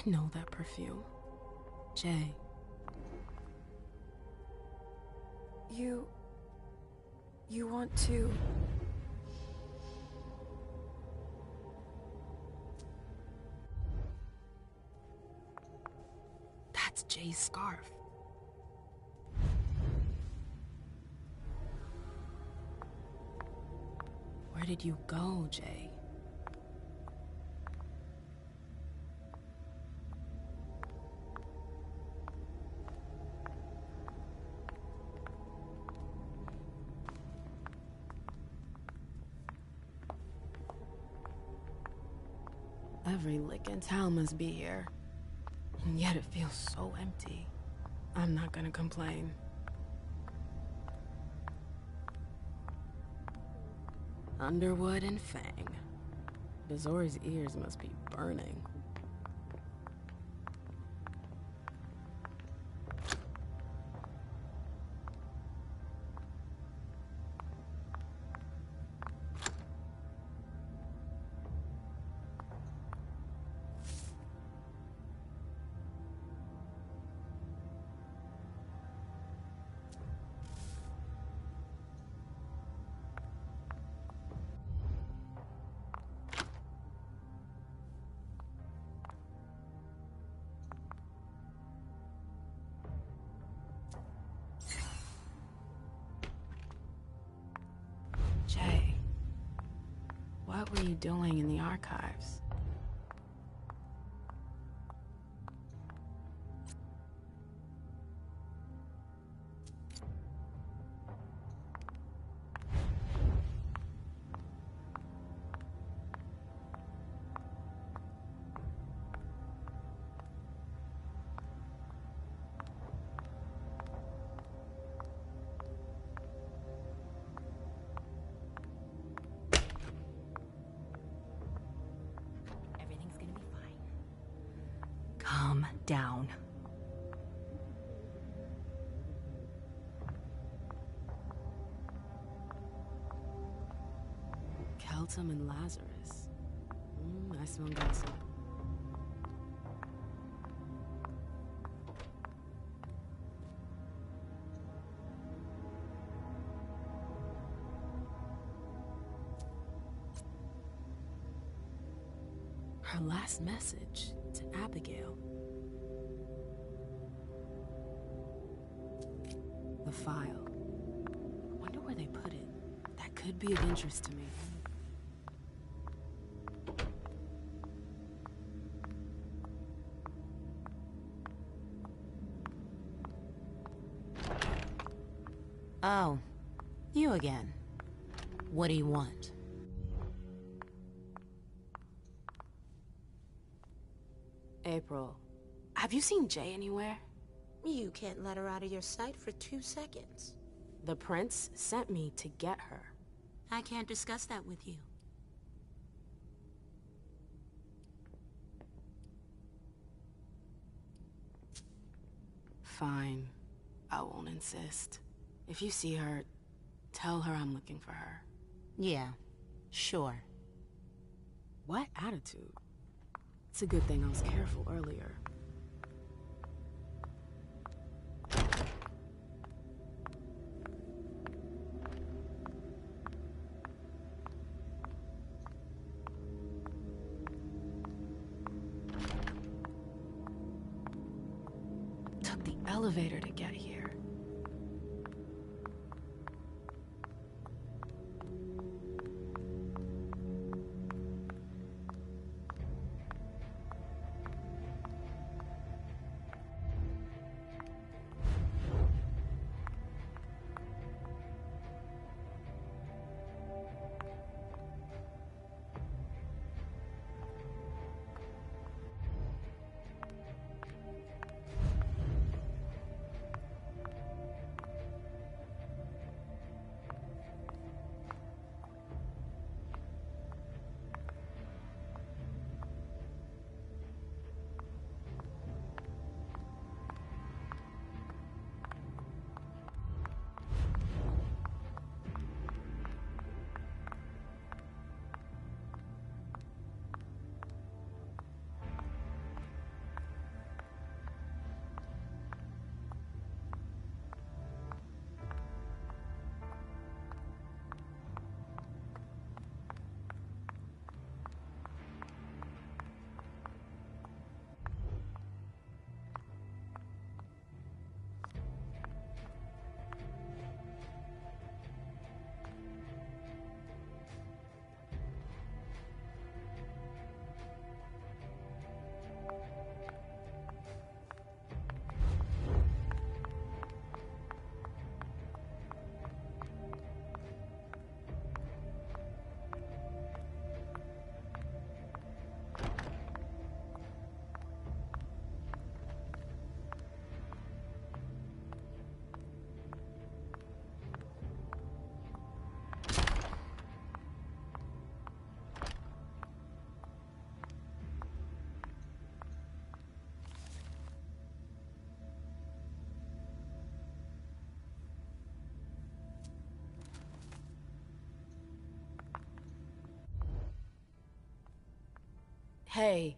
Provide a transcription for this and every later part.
I know that perfume. Jay. You want to... That's Jay's scarf. Where did you go, Jay? Every lick in town must be here. And yet it feels so empty. I'm not gonna complain. Underwood and Fang. Bizor's ears must be burning. Jay, what were you doing in the archives? Calm down. Keltum and Lazarus. I smell GarSem. Her last message to Abigail. The file. Wonder where they put it. That could be of interest to me. Oh, you again. What do you want? April, have you seen Jay anywhere? You can't let her out of your sight for 2 seconds. The prince sent me to get her. I can't discuss that with you. Fine. I won't insist. If you see her, tell her I'm looking for her. Yeah, sure. What attitude? It's a good thing I was careful earlier. Took the elevator to get here. Hey.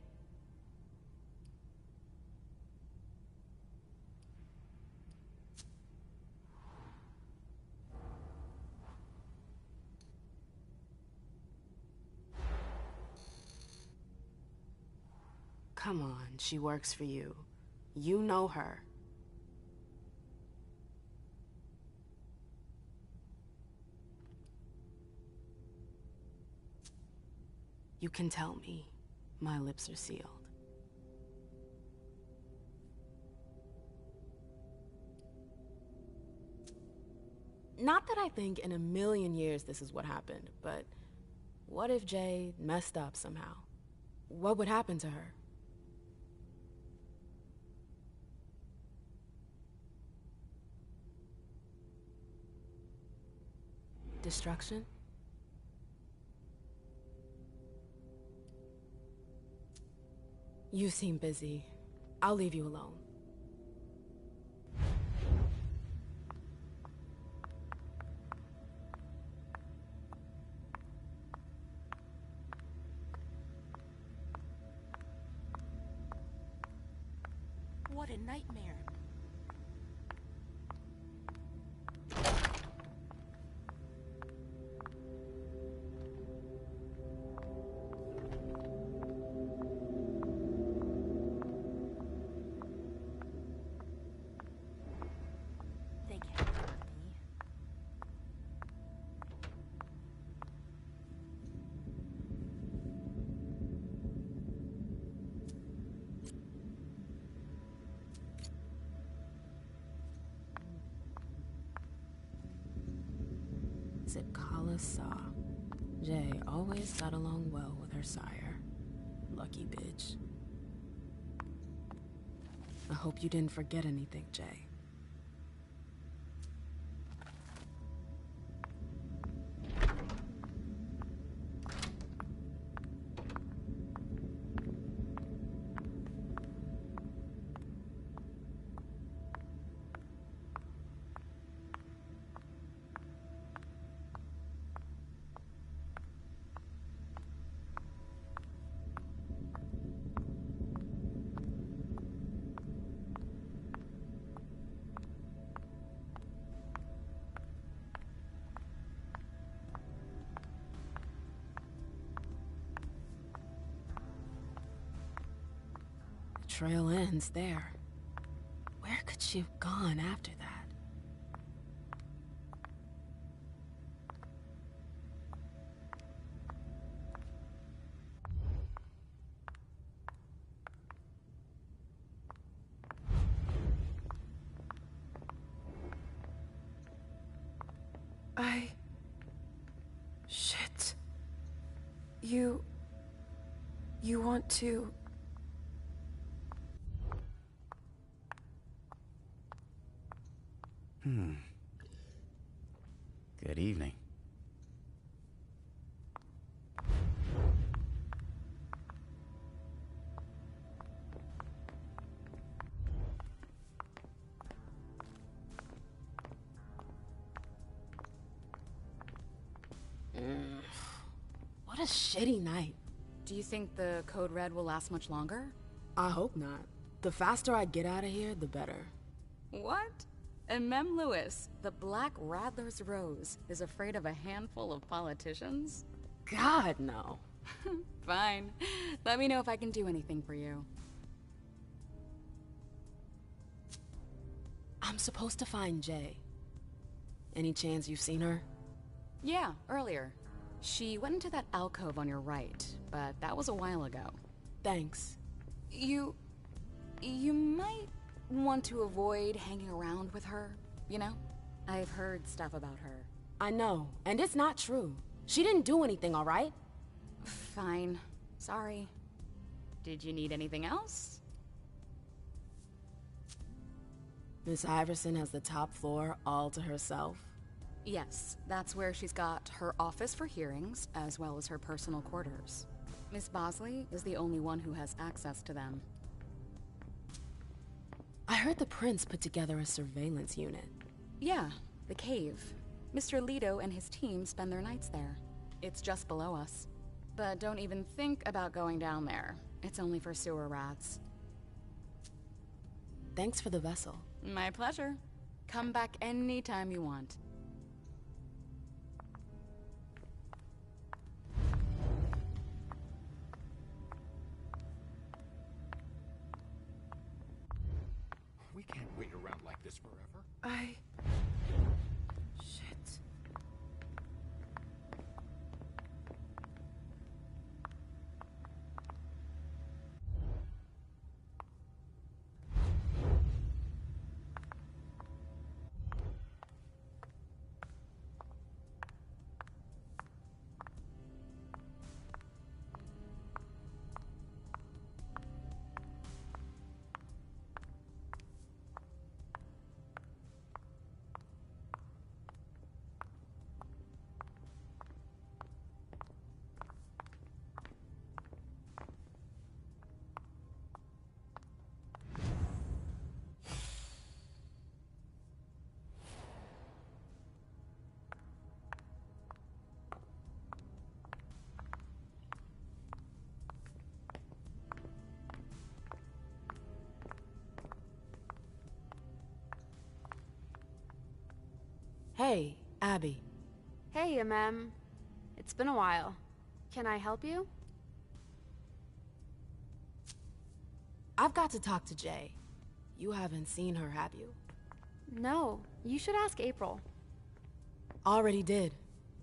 Come on, she works for you. You know her. You can tell me. My lips are sealed. Not that I think in a million years this is what happened, but what if Jay messed up somehow? What would happen to her? Destruction? You seem busy. I'll leave you alone. What a nightmare. They can't hurt me. Zipkala saw. Jay always got along well with her sire. Lucky bitch. I hope you didn't forget anything, Jay. Trail ends there. Where could she have gone after that? Shit. You want to... Good evening. What a shitty night. Do you think the Code Red will last much longer? I hope not. The faster I get out of here, the better. What? And Mem Lewis, the Black Rattler's Rose, is afraid of a handful of politicians? God, no. Fine. Let me know if I can do anything for you. I'm supposed to find Jay. Any chance you've seen her? Yeah, earlier. She went into that alcove on your right, but that was a while ago. Thanks. You might want to avoid hanging around with her, you know? I've heard stuff about her. I know, and it's not true. She didn't do anything, all right? Fine. Sorry. Did you need anything else? Miss Iverson has the top floor all to herself. Yes, that's where she's got her office for hearings, as well as her personal quarters. Miss Bosley is the only one who has access to them. I heard the prince put together a surveillance unit. Yeah, the cave. Mr. Leto and his team spend their nights there. It's just below us. But don't even think about going down there. It's only for sewer rats. Thanks for the vessel. My pleasure. Come back anytime you want. We can't wait around like this forever. Shit. Hey, Abby. Hey, It's been a while. Can I help you? I've got to talk to Jay. You haven't seen her, have you? No, you should ask April. Already did.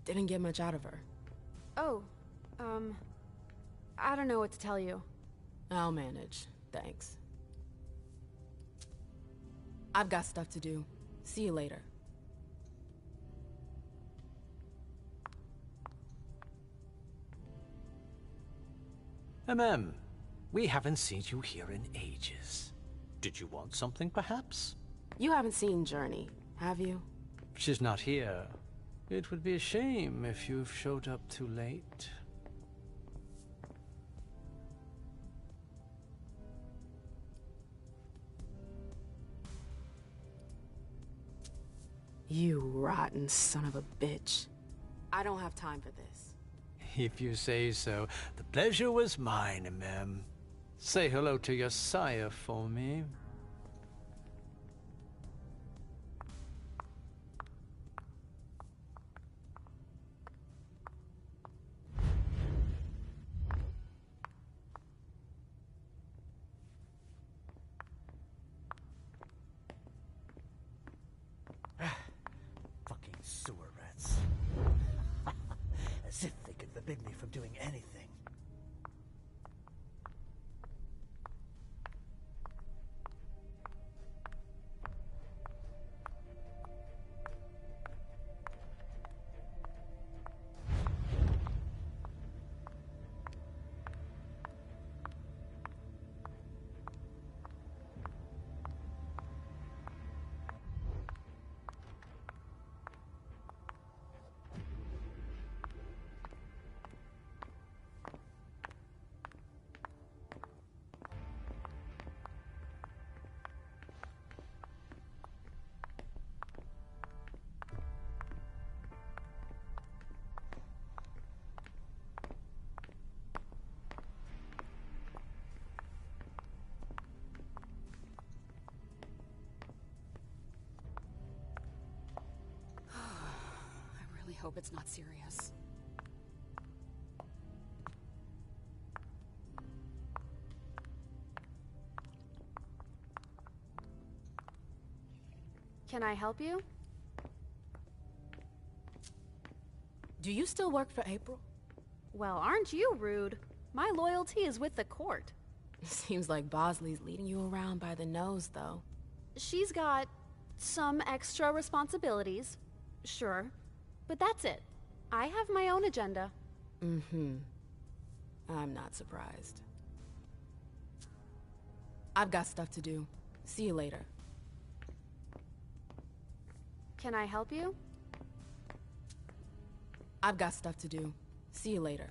Didn't get much out of her. Oh, I don't know what to tell you. I'll manage. Thanks. I've got stuff to do. See you later. We haven't seen you here in ages. Did you want something, perhaps? You haven't seen Journey, have you? She's not here. It would be a shame if you've showed up too late. You rotten son of a bitch. I don't have time for this. If you say so. The pleasure was mine, Mem. Say hello to your sire for me. Fucking sewer rats. As if they could forbid me from doing anything. I really hope it's not serious. Can I help you? Do you still work for April? Well, aren't you rude? My loyalty is with the court. Seems like Bosley's leading you around by the nose, though. She's got some extra responsibilities, sure, but that's it. I have my own agenda. Mm-hmm. I'm not surprised. I've got stuff to do. See you later. Can I help you? I've got stuff to do. See you later.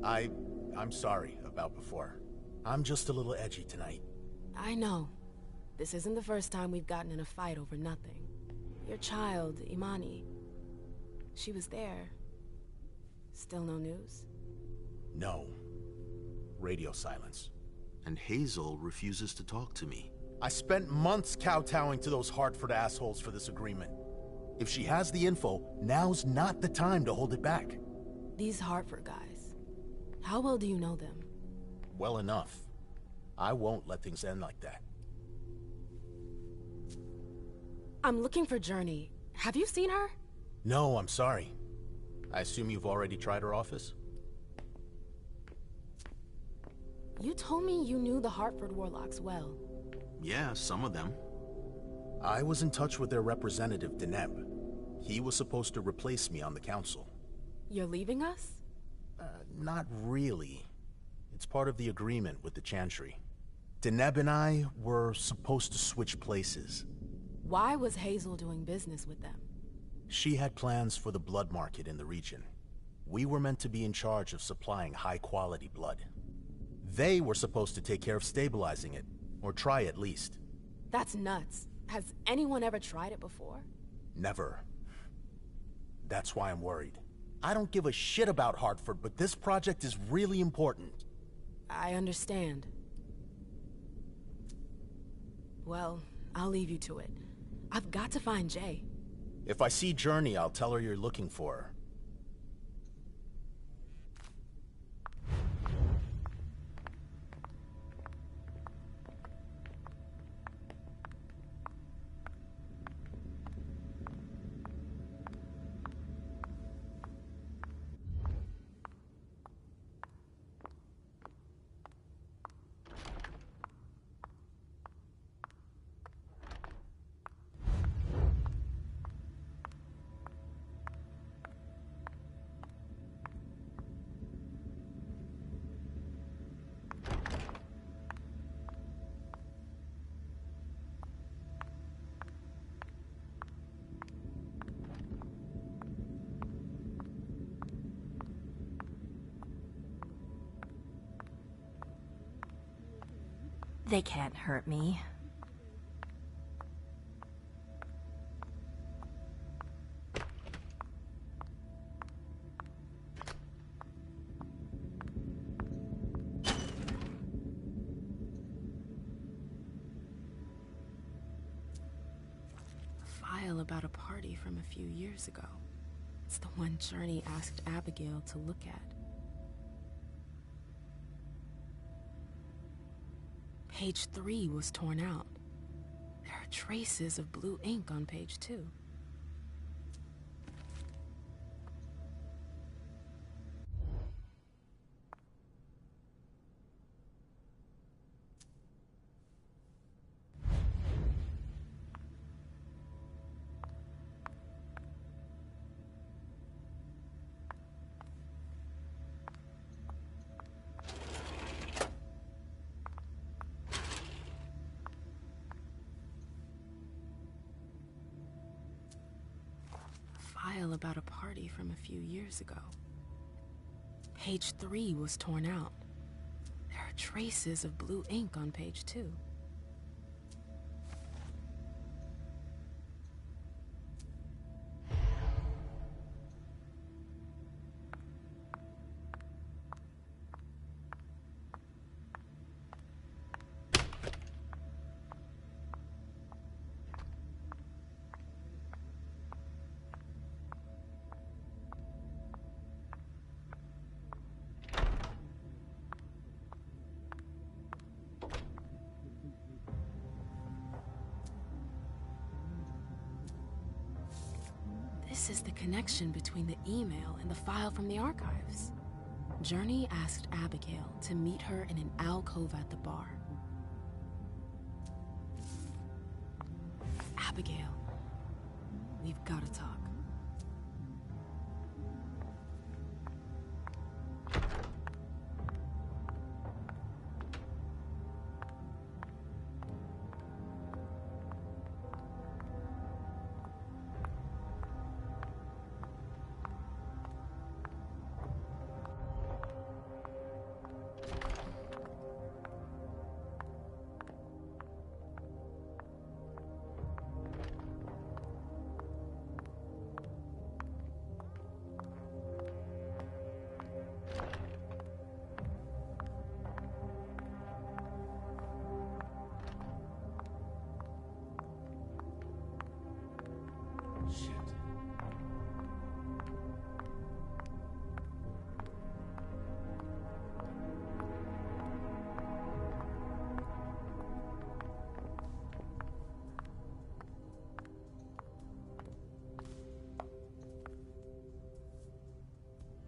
I'm sorry about before. I'm just a little edgy tonight. I know. This isn't the first time we've gotten in a fight over nothing. Your child, Imani. She was there. Still no news? No. Radio silence. And Hazel refuses to talk to me. I spent months kowtowing to those Hartford assholes for this agreement. If she has the info, now's not the time to hold it back. These Hartford guys. How well do you know them? Well enough. I won't let things end like that. I'm looking for Journey. Have you seen her? No, I'm sorry. I assume you've already tried her office? You told me you knew the Hartford Warlocks well. Yeah, some of them. I was in touch with their representative, Deneb. He was supposed to replace me on the council. You're leaving us? Not really. It's part of the agreement with the Chantry. Deneb and I were supposed to switch places. Why was Hazel doing business with them? She had plans for the blood market in the region. We were meant to be in charge of supplying high-quality blood. They were supposed to take care of stabilizing it, or try at least. That's nuts. Has anyone ever tried it before? Never. That's why I'm worried. I don't give a shit about Hartford, but this project is really important. I understand. Well, I'll leave you to it. I've got to find Jay. If I see Journey, I'll tell her you're looking for her. They can't hurt me. A file about a party from a few years ago. It's the one Journey asked Abigail to look at. Page 3 was torn out. There are traces of blue ink on page 2. File about a party from a few years ago. Page 3 was torn out. There are traces of blue ink on page 2. This is the connection between the email and the file from the archives. Journey asked Abigail to meet her in an alcove at the bar. Abigail, we've got to talk.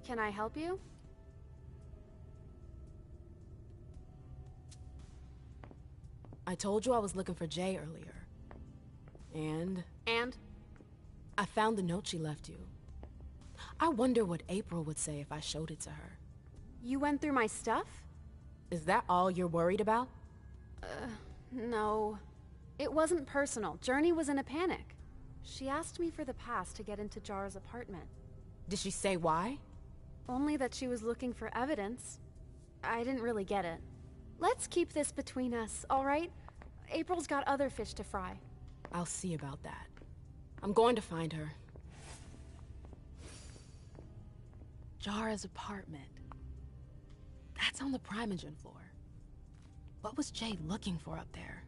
Can I help you? I told you I was looking for Jay earlier. And I found the note she left you. I wonder what April would say if I showed it to her. You went through my stuff? Is that all you're worried about? No. It wasn't personal. Journey was in a panic. She asked me for the pass to get into Jara's apartment. Did she say why? Only that she was looking for evidence. I didn't really get it. Let's keep this between us, all right? April's got other fish to fry. I'll see about that. I'm going to find her. Jara's apartment. That's on the Primogen floor. What was Jay looking for up there?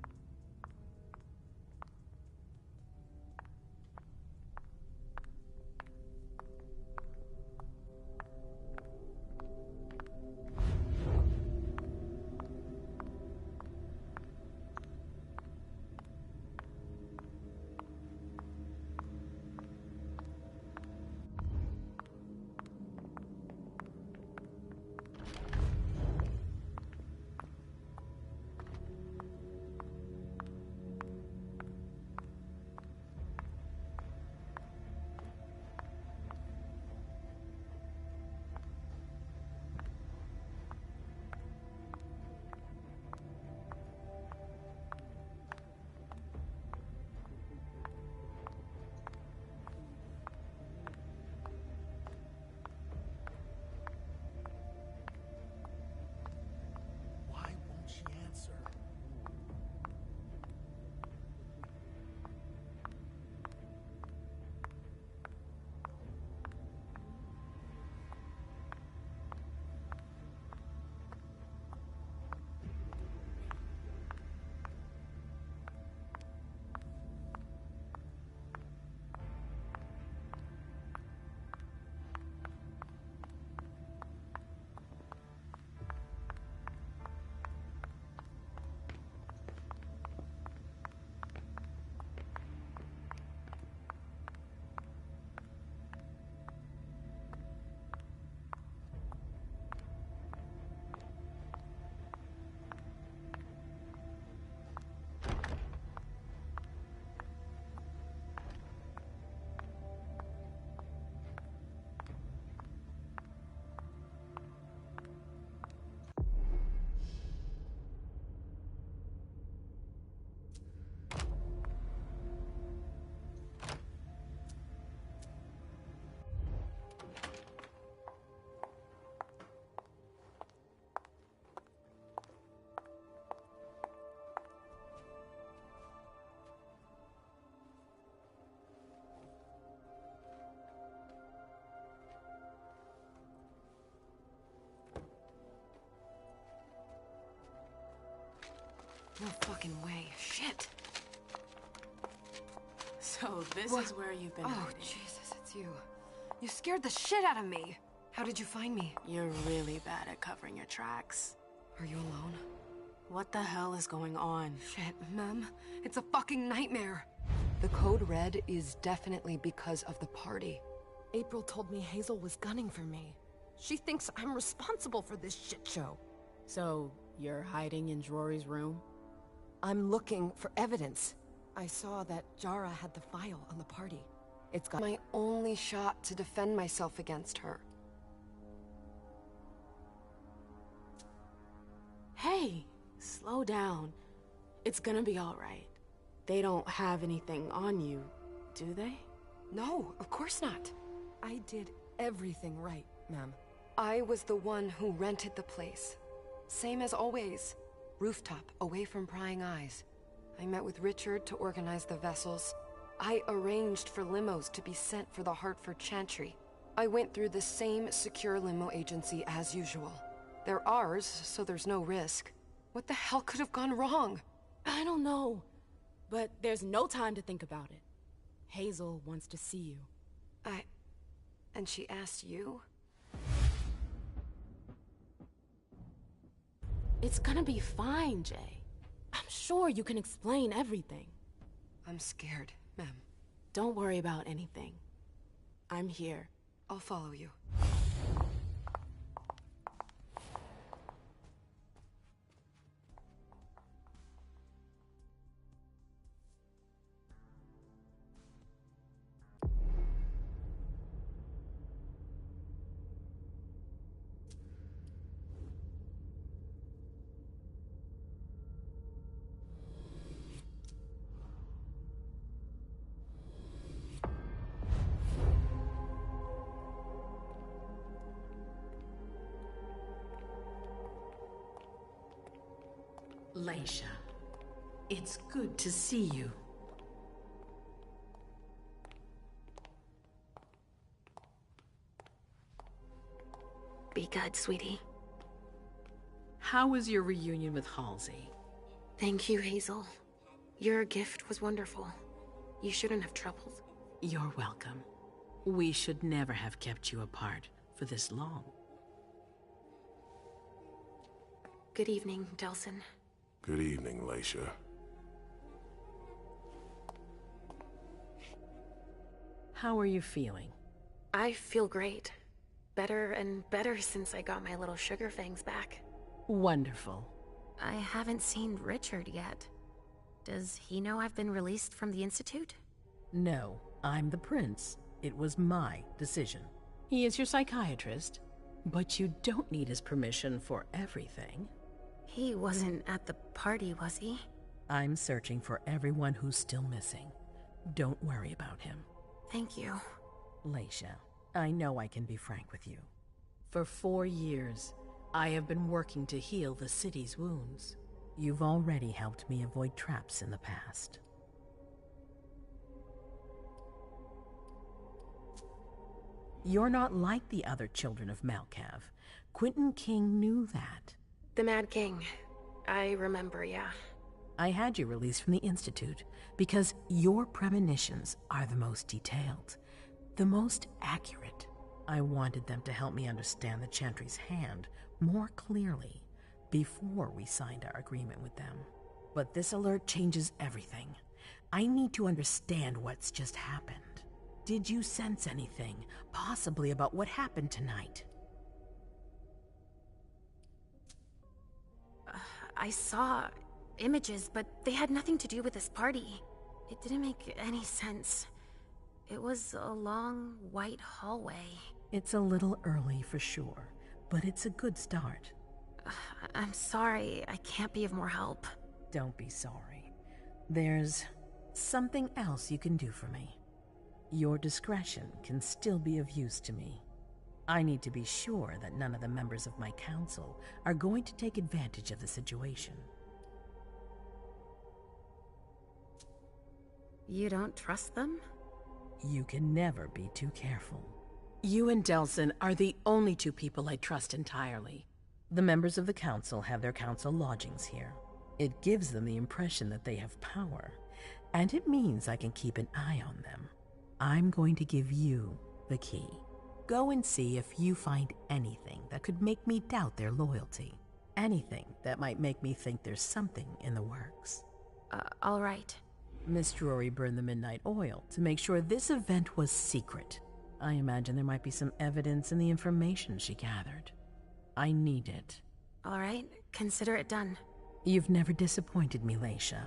Why won't she answer? No fucking way. Shit. So this is where you've been Oh, hiding. Jesus, it's you. You scared the shit out of me. How did you find me? You're really bad at covering your tracks. Are you alone? What the hell is going on? Shit, Mem. It's a fucking nightmare. The code red is definitely because of the party. April told me Hazel was gunning for me. She thinks I'm responsible for this shit show. So, you're hiding in Drury's room? I'm looking for evidence. I saw that Jara had the file on the party. It's got My only shot to defend myself against her. Hey, slow down. It's gonna be all right. They don't have anything on you, do they? No, of course not. I did everything right, ma'am. I was the one who rented the place. Same as always. Rooftop, away from prying eyes. I met with Richard to organize the vessels. I arranged for limos to be sent for the Hartford Chantry. I went through the same secure limo agency as usual. They're ours, so there's no risk. What the hell could have gone wrong? I don't know. But there's no time to think about it. Hazel wants to see you. And she asked you? It's gonna be fine, Jay. I'm sure you can explain everything. I'm scared, ma'am. Don't worry about anything. I'm here. I'll follow you. Leisha, it's good to see you. Be good, sweetie. How was your reunion with Halsey? Thank you, Hazel. Your gift was wonderful. You shouldn't have troubled. You're welcome. We should never have kept you apart for this long. Good evening, Delsin. Good evening, Leisha. How are you feeling? I feel great. Better and better since I got my little sugar fangs back. Wonderful. I haven't seen Richard yet. Does he know I've been released from the Institute? No, I'm the prince. It was my decision. He is your psychiatrist, but you don't need his permission for everything. He wasn't at the party, was he? I'm searching for everyone who's still missing. Don't worry about him. Thank you. Leisha, I know I can be frank with you. For 4 years, I have been working to heal the city's wounds. You've already helped me avoid traps in the past. You're not like the other children of Malkav. Quentin King knew that. The Mad King. I remember, yeah. I had you released from the Institute because your premonitions are the most detailed, the most accurate. I wanted them to help me understand the Chantry's hand more clearly before we signed our agreement with them. But this alert changes everything. I need to understand what's just happened. Did you sense anything, possibly about what happened tonight? I saw images, but they had nothing to do with this party. It didn't make any sense. It was a long, white hallway. It's a little early for sure, but it's a good start. I'm sorry, I can't be of more help. Don't be sorry. There's something else you can do for me. Your discretion can still be of use to me. I need to be sure that none of the members of my council are going to take advantage of the situation. You don't trust them? You can never be too careful. You and Delsin are the only two people I trust entirely. The members of the council have their council lodgings here. It gives them the impression that they have power, and it means I can keep an eye on them. I'm going to give you the key. Go and see if you find anything that could make me doubt their loyalty. Anything that might make me think there's something in the works. All right. Miss Drury burned the midnight oil to make sure this event was secret. I imagine there might be some evidence in the information she gathered. I need it. All right, consider it done. You've never disappointed me, Leisha.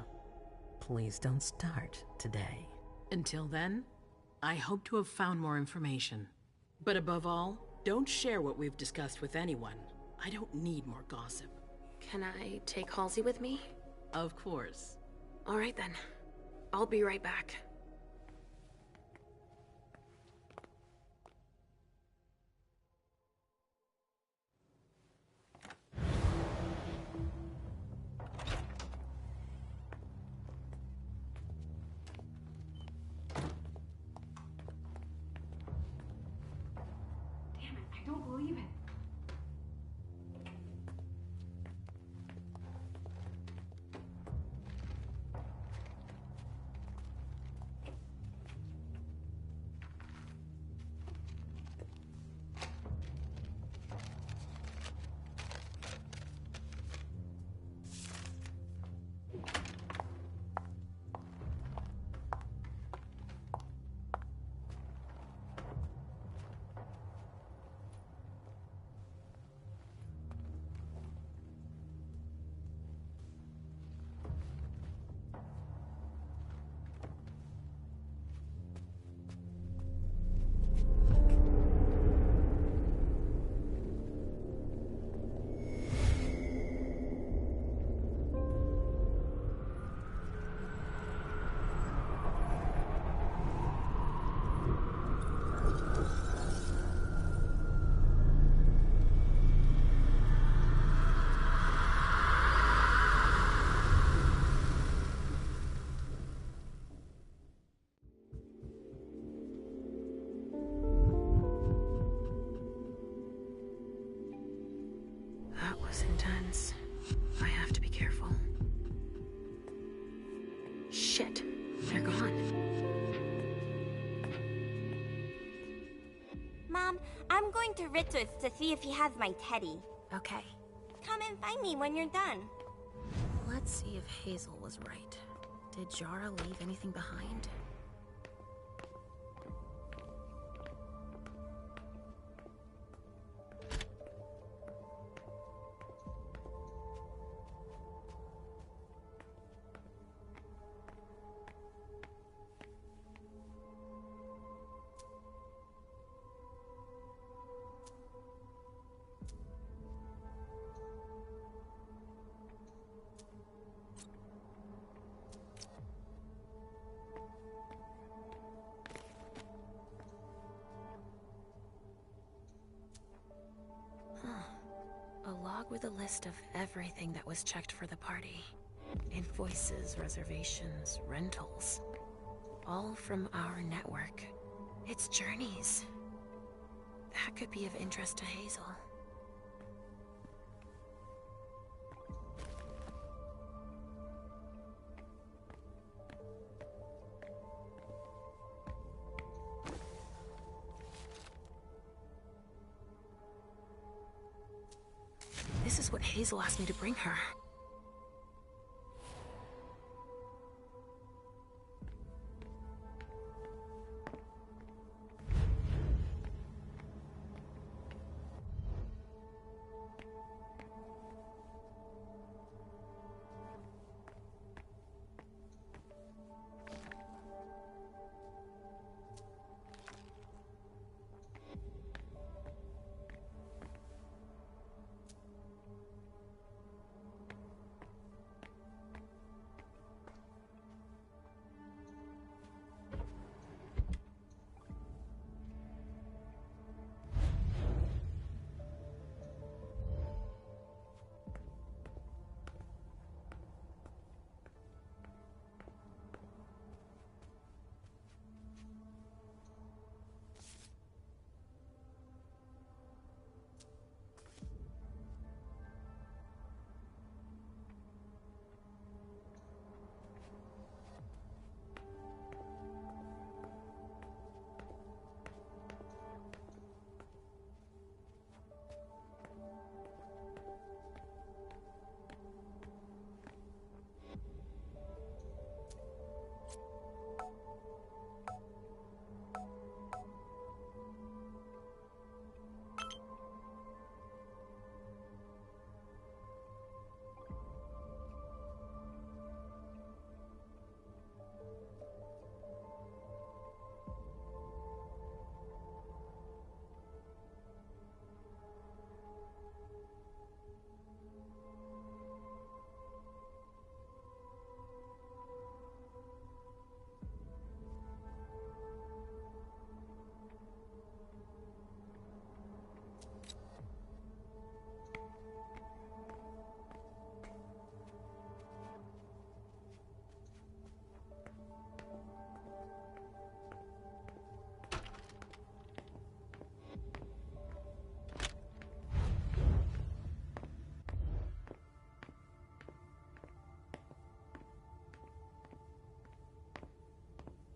Please don't start today. Until then, I hope to have found more information. But above all, don't share what we've discussed with anyone. I don't need more gossip. Can I take Halsey with me? Of course. All right then. I'll be right back. Damn it, I don't believe it. going to Richard's to see if he has my teddy. Okay. Come and find me when you're done. Let's see if Hazel was right. Did Jara leave anything behind? A log with a list of everything that was checked for the party. Invoices, reservations, rentals. All from our network. It's journeys. That could be of interest to Hazel. This is what Hazel asked me to bring her.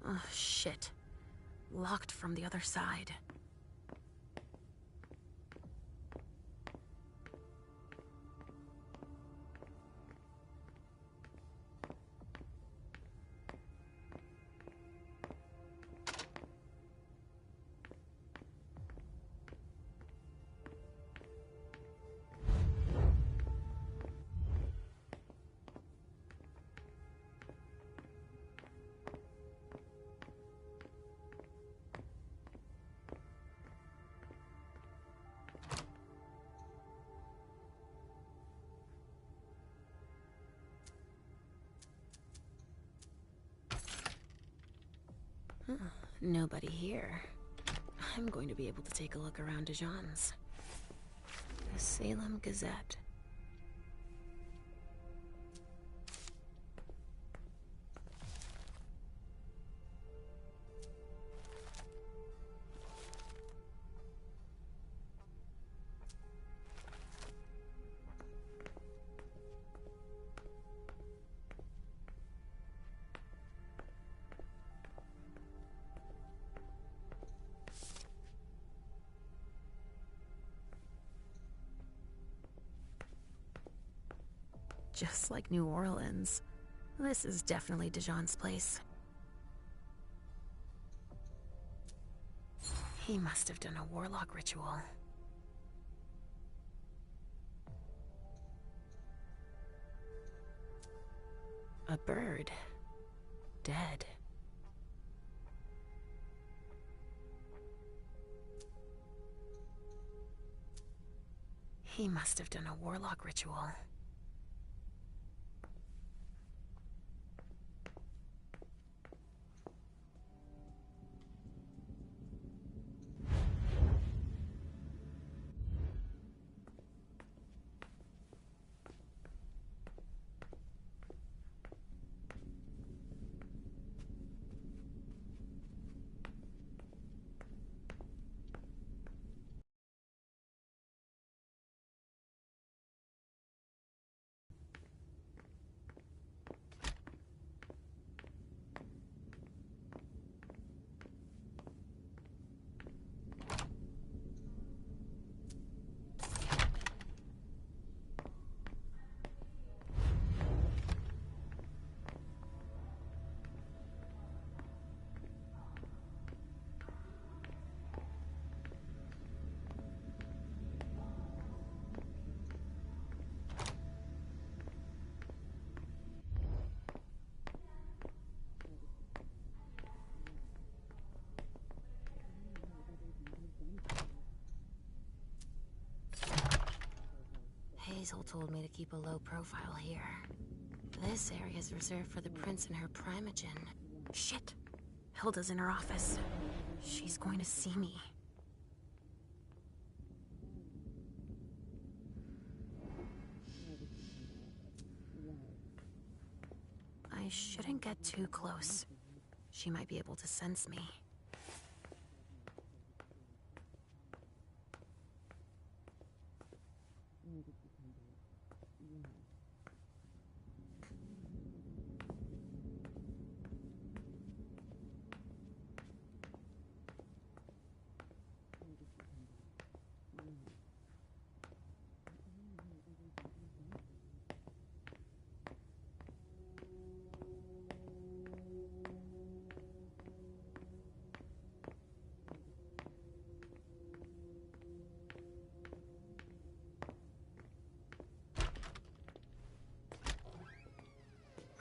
Oh, shit. Locked from the other side. Nobody here. I'm going to be able to take a look around Dijon's. The Salem Gazette. Just like New Orleans. This is definitely Dijon's place. He must have done a warlock ritual. A bird. Dead. He must have done a warlock ritual. Hazel told me to keep a low profile here. This area is reserved for the prince and her primogen. Shit! Hilda's in her office. She's going to see me. I shouldn't get too close. She might be able to sense me.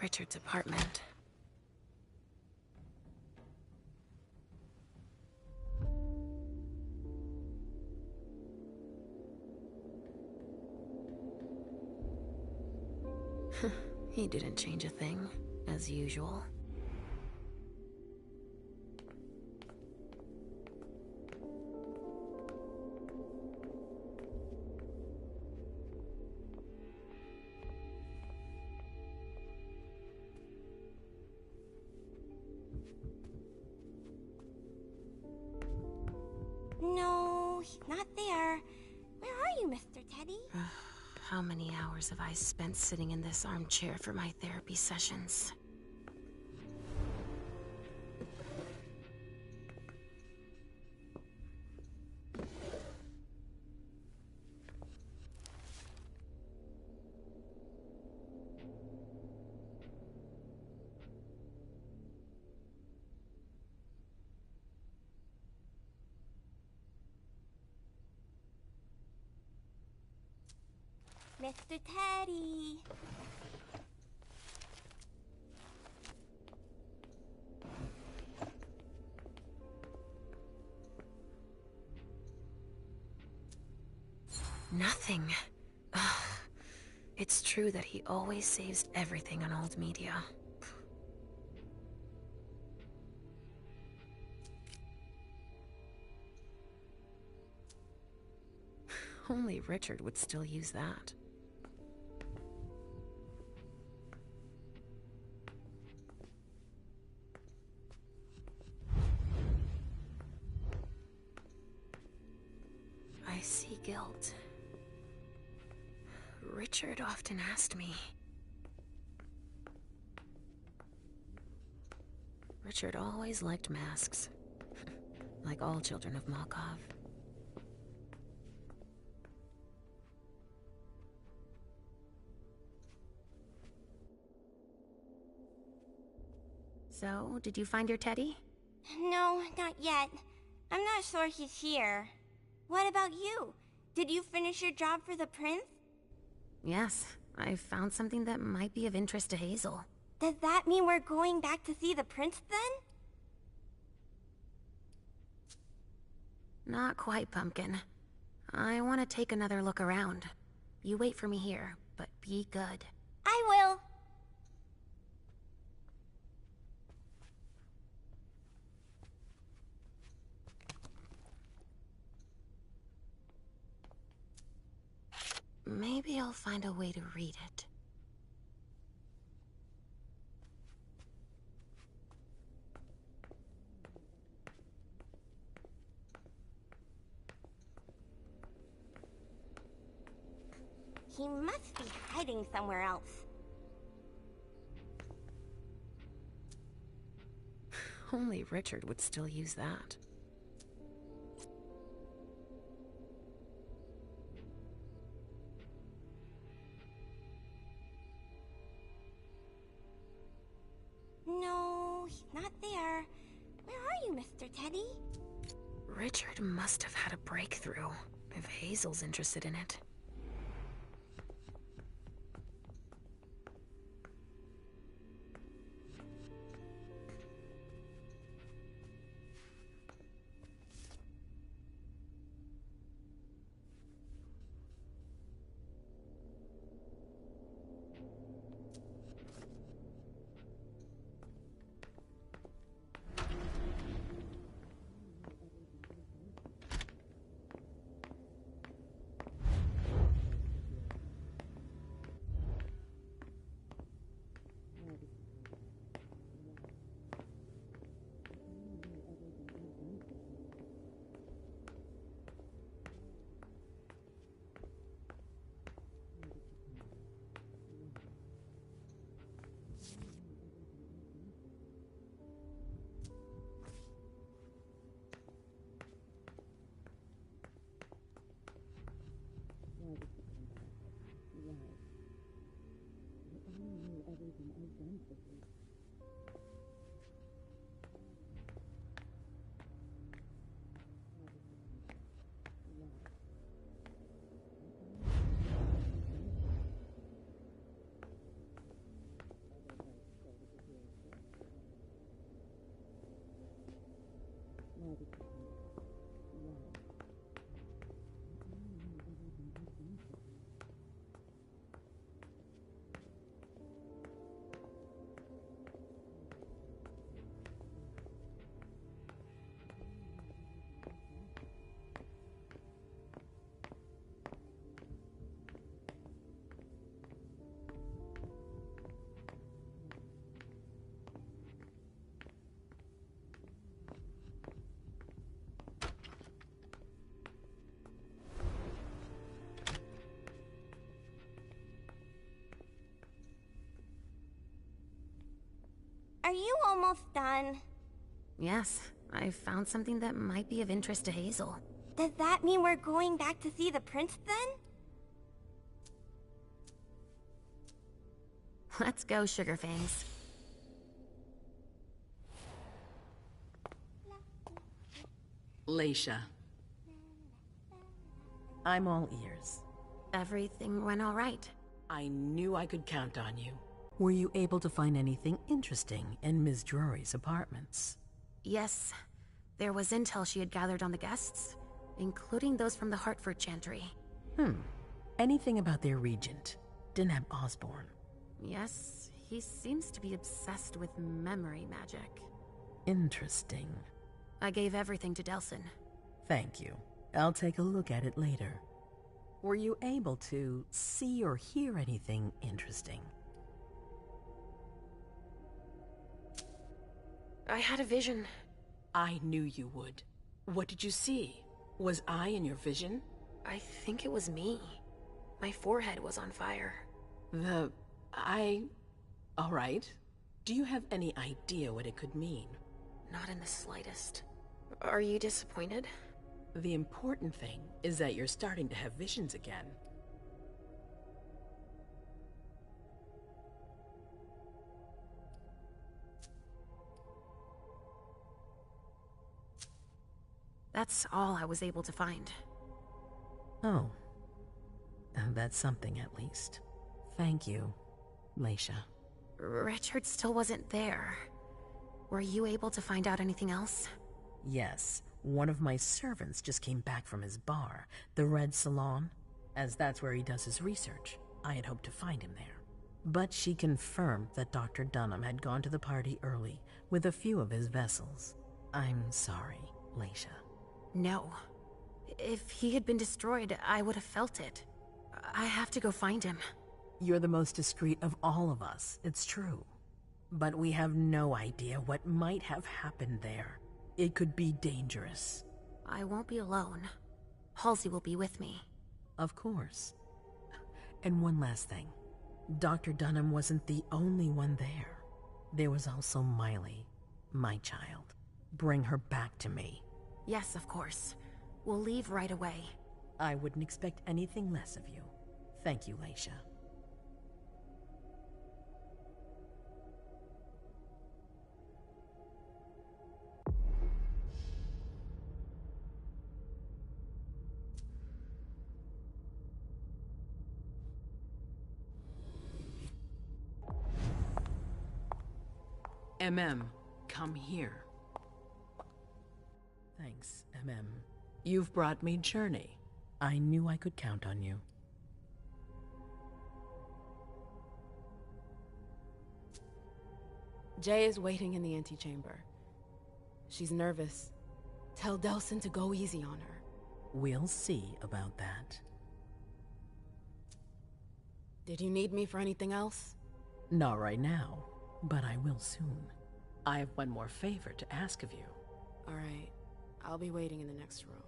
Richard's apartment. He didn't change a thing, as usual. No, he's not there. Where are you, Mr. Teddy? How many hours have I spent sitting in this armchair for my therapy sessions? Mr. Teddy. Nothing. Ugh. It's true that he always saves everything on old media. Only Richard would still use that. I see guilt. Richard often asked me. Richard always liked masks, like all children of Malkov. So, did you find your teddy? No, not yet. I'm not sure he's here. What about you? Did you finish your job for the prince? Yes, I found something that might be of interest to Hazel. Does that mean we're going back to see the prince then? Not quite, Pumpkin. I want to take another look around. You wait for me here, but be good. I will. Maybe I'll find a way to read it. He must be hiding somewhere else. Only Richard would still use that. No, he's not there. Where are you, Mr. Teddy? Richard must have had a breakthrough, if Hazel's interested in it. Are you almost done? Yes, I found something that might be of interest to Hazel. Does that mean we're going back to see the prince then? Let's go, Sugarfangs. Leisha. I'm all ears. Everything went all right. I knew I could count on you. Were you able to find anything interesting in Ms. Drury's apartments? Yes. There was intel she had gathered on the guests, including those from the Hartford Chantry. Anything about their regent, Deneb Osborne? Yes, he seems to be obsessed with memory magic. Interesting. I gave everything to Delsin. Thank you. I'll take a look at it later. Were you able to see or hear anything interesting? I had a vision. I knew you would. What did you see? Was I in your vision? I think it was me. My forehead was on fire. All right. Do you have any idea what it could mean? Not in the slightest. Are you disappointed? The important thing is that you're starting to have visions again. That's all I was able to find. Oh. That's something, at least. Thank you, Leisha. Richard still wasn't there. Were you able to find out anything else? Yes, one of my servants just came back from his bar, the Red Salon. As that's where he does his research, I had hoped to find him there. But she confirmed that Dr. Dunham had gone to the party early with a few of his vessels. I'm sorry, Leisha. No. If he had been destroyed, I would have felt it. I have to go find him. You're the most discreet of all of us, it's true. But we have no idea what might have happened there. It could be dangerous. I won't be alone. Halsey will be with me. Of course. And one last thing. Dr. Dunham wasn't the only one there. There was also Miley, my child. Bring her back to me. Yes, of course. We'll leave right away. I wouldn't expect anything less of you. Thank you, Leisha. Come here. Thanks, You've brought me Journey. I knew I could count on you. Jay is waiting in the antechamber. She's nervous. Tell Delsin to go easy on her. We'll see about that. Did you need me for anything else? Not right now, but I will soon. I have one more favor to ask of you. All right. I'll be waiting in the next room.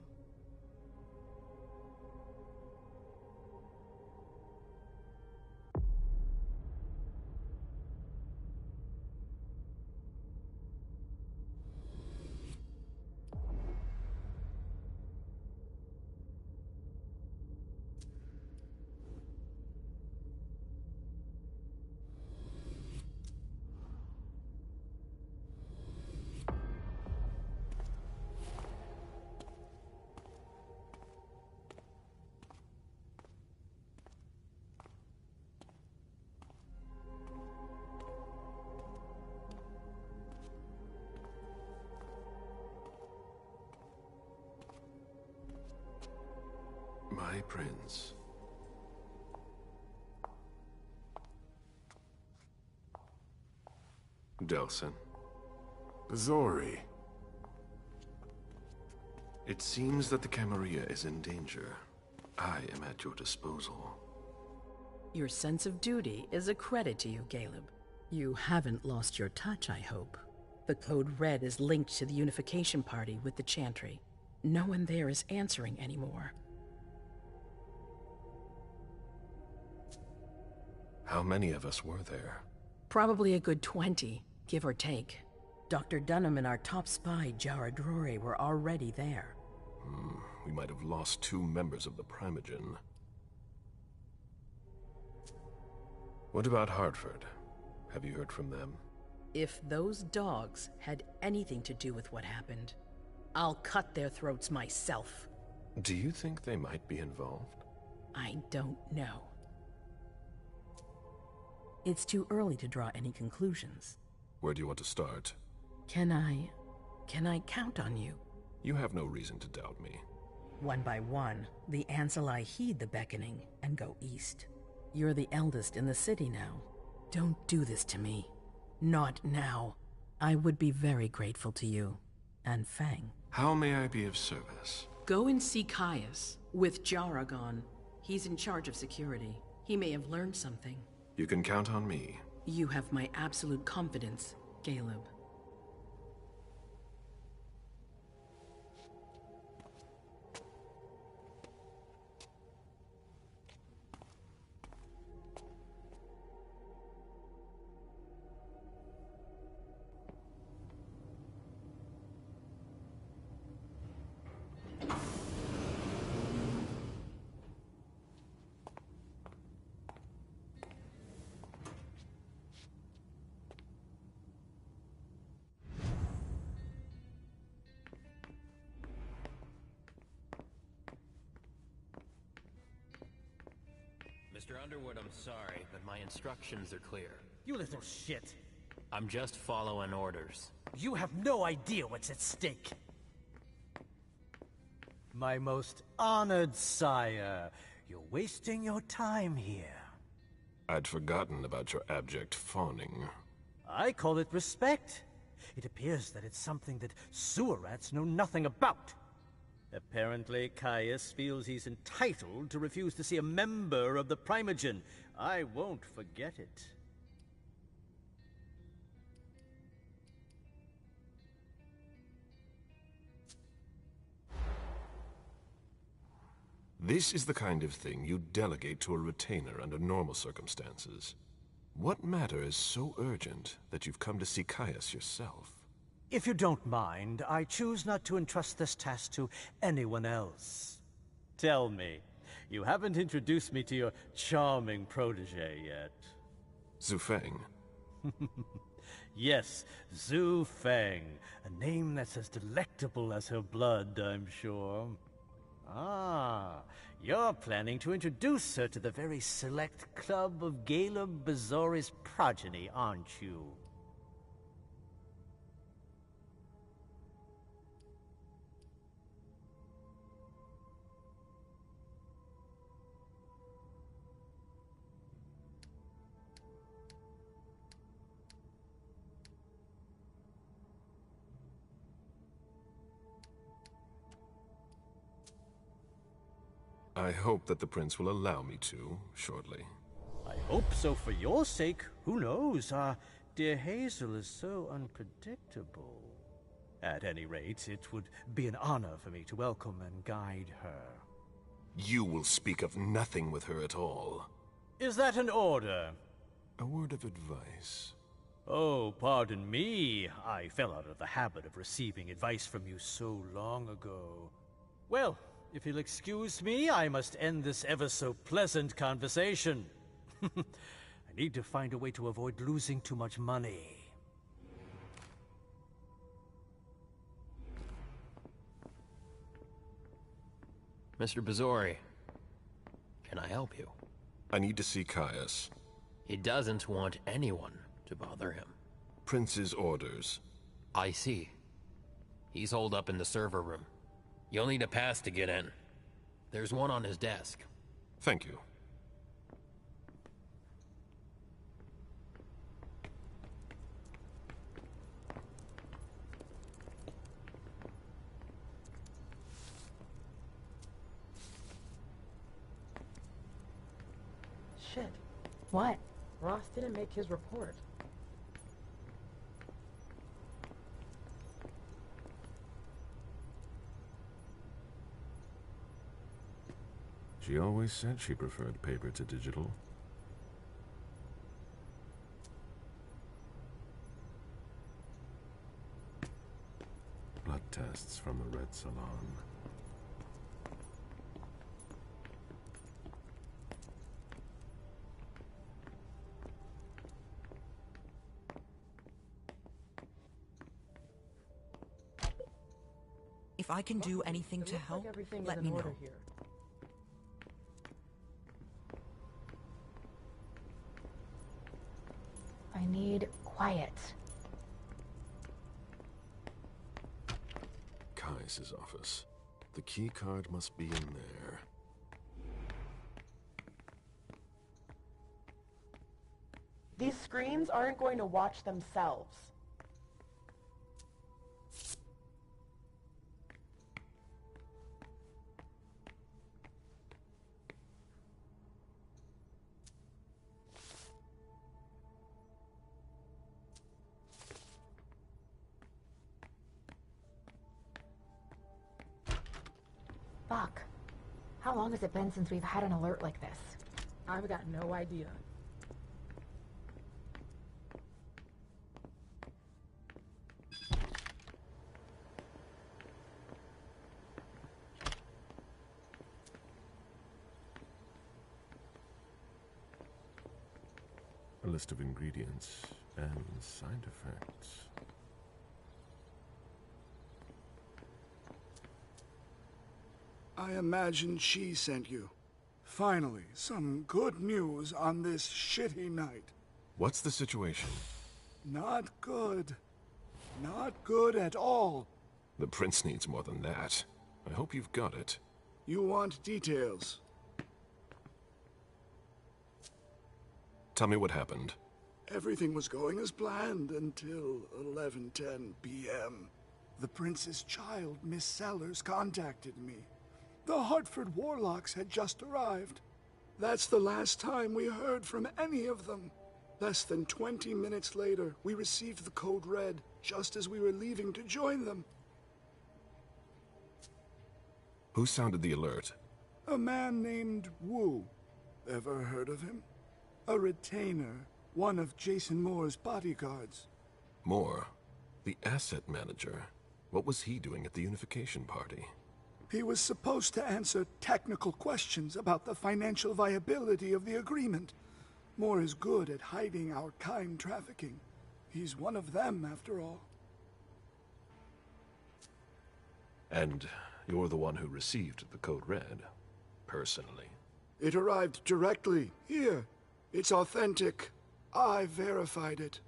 My prince. Delsin. Zori. It seems that the Camarilla is in danger. I am at your disposal. Your sense of duty is a credit to you, Caleb. You haven't lost your touch, I hope. The Code Red is linked to the Unification Party with the Chantry. No one there is answering anymore. How many of us were there? Probably a good 20, give or take. Dr. Dunham and our top spy, Jara Drore, were already there. We might have lost 2 members of the Primogen. What about Hartford? Have you heard from them? If those dogs had anything to do with what happened, I'll cut their throats myself. Do you think they might be involved? I don't know. It's too early to draw any conclusions. Where do you want to start? Can I count on you? You have no reason to doubt me. One by one, the Ancillai heed the beckoning and go east. You're the eldest in the city now. Don't do this to me. Not now. I would be very grateful to you. And Fang. How may I be of service? Go and see Caius, with Jaragon. He's in charge of security. He may have learned something. You can count on me. You have my absolute confidence, Caleb. Mr. Underwood, I'm sorry, but my instructions are clear. You little shit. I'm just following orders. You have no idea what's at stake. My most honored sire, you're wasting your time here. I'd forgotten about your abject fawning. I call it respect. It appears that it's something that sewer rats know nothing about. Apparently, Caius feels he's entitled to refuse to see a member of the Primogen. I won't forget it. This is the kind of thing you delegate to a retainer under normal circumstances. What matter is so urgent that you've come to see Caius yourself? If you don't mind, I choose not to entrust this task to anyone else. Tell me, you haven't introduced me to your charming protege yet. Zhu Feng. Yes, Zhu Feng. A name that's as delectable as her blood, I'm sure. Ah, you're planning to introduce her to the very select club of Caleb Bazori's progeny, aren't you? I hope that the prince will allow me to, shortly. I hope so for your sake. Who knows? Dear Hazel is so unpredictable. At any rate, it would be an honor for me to welcome and guide her. You will speak of nothing with her at all. Is that an order? A word of advice. Oh, pardon me. I fell out of the habit of receiving advice from you so long ago. Well, if you'll excuse me, I must end this ever-so-pleasant conversation. I need to find a way to avoid losing too much money. Mr. Bazori, can I help you? I need to see Caius. He doesn't want anyone to bother him. Prince's orders. I see. He's holed up in the server room. You'll need a pass to get in. There's one on his desk. Thank you. Shit. What? Ross didn't make his report. She always said she preferred paper to digital. Blood tests from the Red Salon. If I can do anything to help, let me know. Here. I need quiet. Caius's office. The key card must be in there. These screens aren't going to watch themselves. Fuck. How long has it been since we've had an alert like this? I've got no idea. A list of ingredients and side effects. I imagine she sent you. Finally, some good news on this shitty night. What's the situation? Not good. Not good at all. The prince needs more than that. I hope you've got it. You want details? Tell me what happened. Everything was going as planned until 11:10 p.m. The prince's child, Miss Sellers, contacted me. The Hartford Warlocks had just arrived. That's the last time we heard from any of them. Less than 20 minutes later, we received the code red, just as we were leaving to join them. Who sounded the alert? A man named Wu. Ever heard of him? A retainer, one of Jason Moore's bodyguards. Moore? The asset manager? What was he doing at the unification party? He was supposed to answer technical questions about the financial viability of the agreement. Moore is good at hiding our kind trafficking. He's one of them, after all. And you're the one who received the code red, personally? It arrived directly, here. It's authentic. I verified it.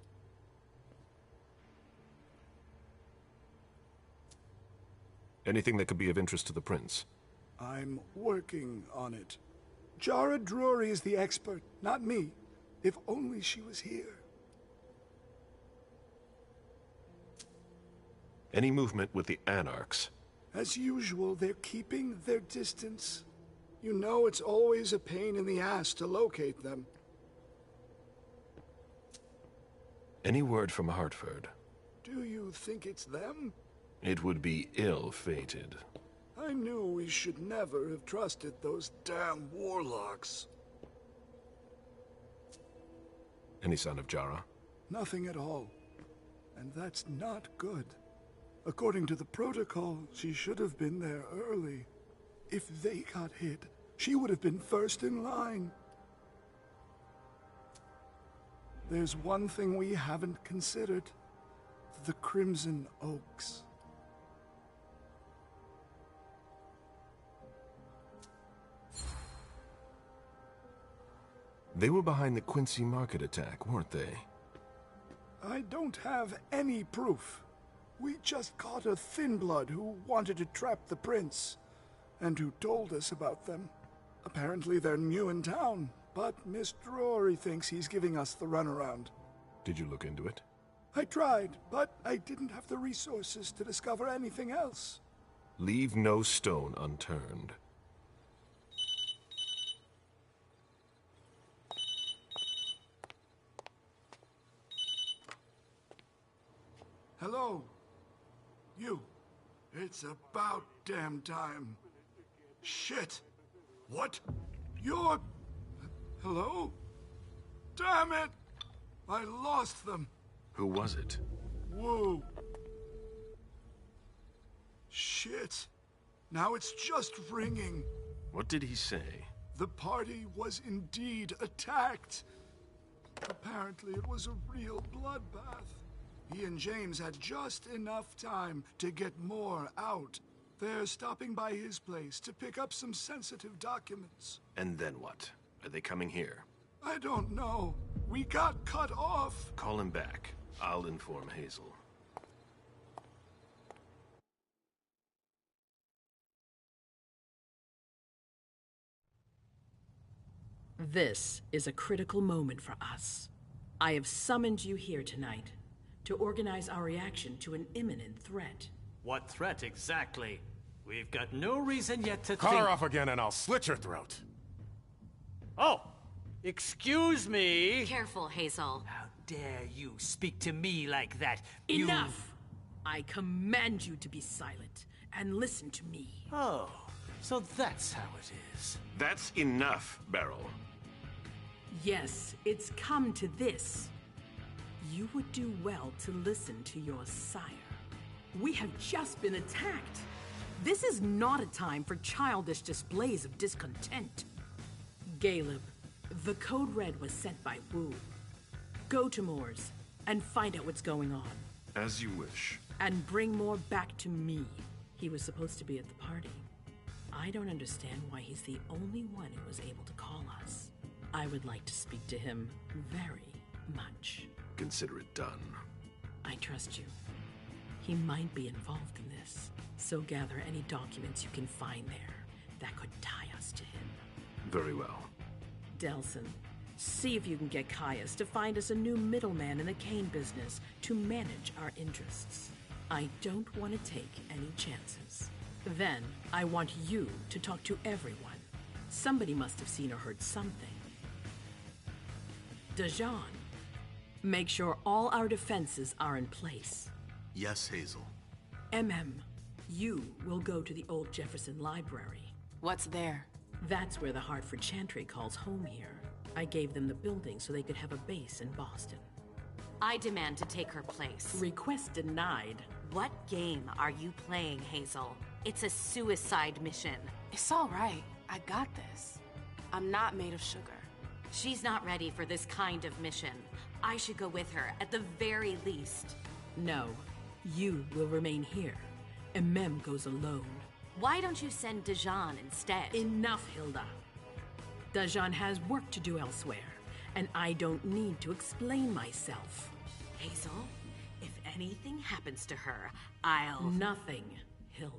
Anything that could be of interest to the prince? I'm working on it. Jara Drury is the expert, not me. If only she was here. Any movement with the Anarchs? As usual, they're keeping their distance. You know it's always a pain in the ass to locate them. Any word from Hartford? Do you think it's them? It would be ill-fated. I knew we should never have trusted those damn warlocks. Any sign of Jara? Nothing at all. And that's not good. According to the protocol, she should have been there early. If they got hit, she would have been first in line. There's one thing we haven't considered. The Crimson Oaks. They were behind the Quincy Market attack, weren't they? I don't have any proof. We just caught a thin blood who wanted to trap the prince, and who told us about them. Apparently they're new in town, but Miss Drury thinks he's giving us the runaround. Did you look into it? I tried, but I didn't have the resources to discover anything else. Leave no stone unturned. Hello? You. It's about damn time. Shit! What? You're... Hello? Damn it! I lost them. Who was it? Whoa. Shit. Now it's just ringing. What did he say? The party was indeed attacked. Apparently it was a real bloodbath. He and James had just enough time to get more out. They're stopping by his place to pick up some sensitive documents. And then what? Are they coming here? I don't know. We got cut off. Call him back. I'll inform Hazel. This is a critical moment for us. I have summoned you here tonight to organize our reaction to an imminent threat. What threat exactly? We've got no reason yet to Call think... her off again and I'll slit your throat. Oh! Excuse me! Careful, Hazel. How dare you speak to me like that? Enough! I command you to be silent and listen to me. Oh, so that's how it is. That's enough, Beryl. Yes, it's come to this. You would do well to listen to your sire. We have just been attacked. This is not a time for childish displays of discontent. Caleb, the code red was sent by Wu. Go to Moore's and find out what's going on. As you wish. And bring Moore back to me. He was supposed to be at the party. I don't understand why he's the only one who was able to call us. I would like to speak to him very much. Consider it done. I trust you. He might be involved in this, so gather any documents you can find there that could tie us to him. Very well. Delsin, see if you can get Caius to find us a new middleman in the cane business to manage our interests. I don't want to take any chances. Then, I want you to talk to everyone. Somebody must have seen or heard something. Dajan, make sure all our defenses are in place. Yes, Hazel. You will go to the old Jefferson Library. What's there? That's where the Hartford Chantry calls home here. I gave them the building so they could have a base in Boston. I demand to take her place. Request denied. What game are you playing, Hazel? It's a suicide mission. It's all right. I got this. I'm not made of sugar. She's not ready for this kind of mission. I should go with her, at the very least. No, you will remain here. Mem goes alone. Why don't you send Dajan instead? Enough, Hilda. Dajan has work to do elsewhere, and I don't need to explain myself. Hazel, if anything happens to her, I'll... Nothing, Hilda.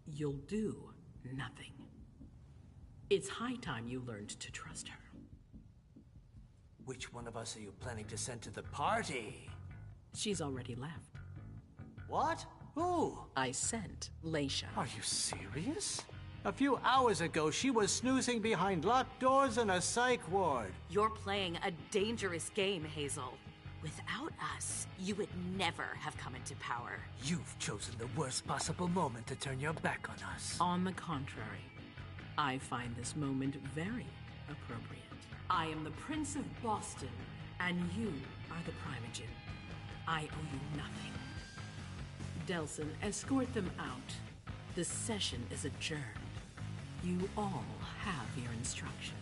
You'll do nothing. It's high time you learned to trust her. Which one of us are you planning to send to the party? She's already left. What? Who? I sent Leisha. Are you serious? A few hours ago, she was snoozing behind locked doors in a psych ward. You're playing a dangerous game, Hazel. Without us, you would never have come into power. You've chosen the worst possible moment to turn your back on us. On the contrary, I find this moment very appropriate. I am the Prince of Boston, and you are the Primogen. I owe you nothing. Delsin, escort them out. The session is adjourned. You all have your instructions.